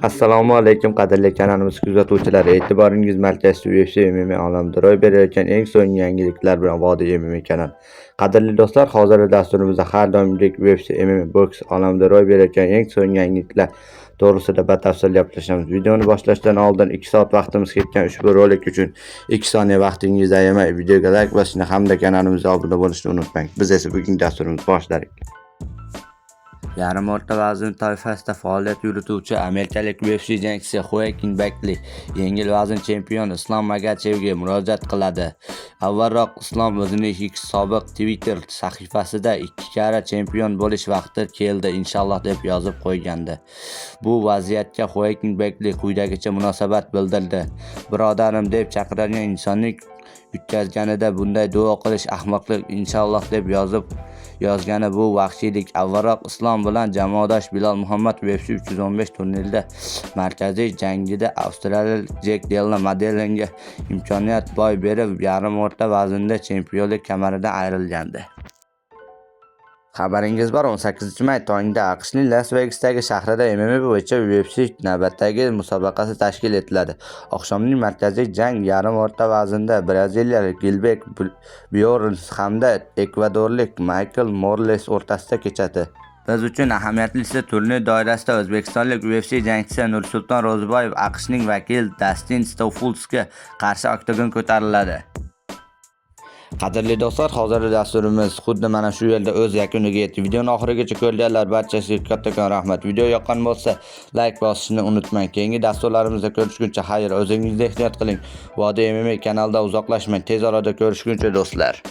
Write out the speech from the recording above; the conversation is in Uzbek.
Assalomu alaykum qadrli kanalimiz kuzatuvchilari. E'tiboringiz markazida UFC MMA olamida ro'y berayotgan eng so'nggi yangiliklar bilan Vodiy MMA kanal. Qadrli do'stlar, hozirgi dasturimizda har doimgidek UFC MMA boks olamida ro'y berayotgan eng so'nggi yangiliklar to'g'risida batafsil gaplashamiz. Videoni boshlashdan oldin 2 soat vaqtimiz ketgan ushbu rolik uchun 2 soniya vaqtingizni ayamay videoga like bosishni hamda kanalimizga obuna bo'lishni unutmang. Biz esa bugungi dasturimizni boshladik. Yarim o'rta vazn toifasida faoliyat yurituvchi amerikalik UFC jangchisi Joaquin Buckley yengil vazn chempioni Islom Magachevga murojaat qiladi. Avvalroq Islom o'zining sobiq Twitter sahifasida 2 karra chempion bo'lish vaqti keldi inshaalloh deb yozib qo'ygandi. Bu vaziyatga Joaquin Buckley quyidagicha munosabat bildirdi. Birodarim deb chaqirgan insonning yutqazganida bunday duo qilish ahmoqlik inshaalloh deb yozgani bu vahshiylik. Avvalroq Islom bilan jamoadosh Bilal Muhammad UFC 315 turnirida markaziy jangida avstraliyalik Jack Della Maddalanga imkoniyat boy berib yarim o'rta vaznda chempionlik kamaridan ayrilgandi. Xabaringiz bor, 18-may tongda AQShning Las Vegasdagi shahrida MMA bo'yicha UFC navbatdagi musobaqasi tashkil etiladi. Oqshomning markaziy jang yarim o'rta vaznda braziliyalik Gilbert Burns hamda ekvadorlik Michael Morales o'rtasida kechadi. Biz uchun ahamiyatlisi turnir doirasida o'zbekistonlik UFC jangchisi Nursulton Ro'ziboyev AQShning vakili Dastin Stoltzga qarshi oktagon ko'tariladi. Qadrli do'stlar, hozirgi dasturimiz xuddi mana shu yerda o'z yakuniga yetdi. Videoni oxirigacha ko'rganlar barchasiga kattakon rahmat. Video yoqqan bo'lsa, like bosishni unutmang. Keyingi dasturlarimizda ko'rishguncha xayr, o'zingizni ehtiyot qiling. Vodiy MMA kanalida uzoqlashmang. Tez orada ko'rishguncha do'stlar.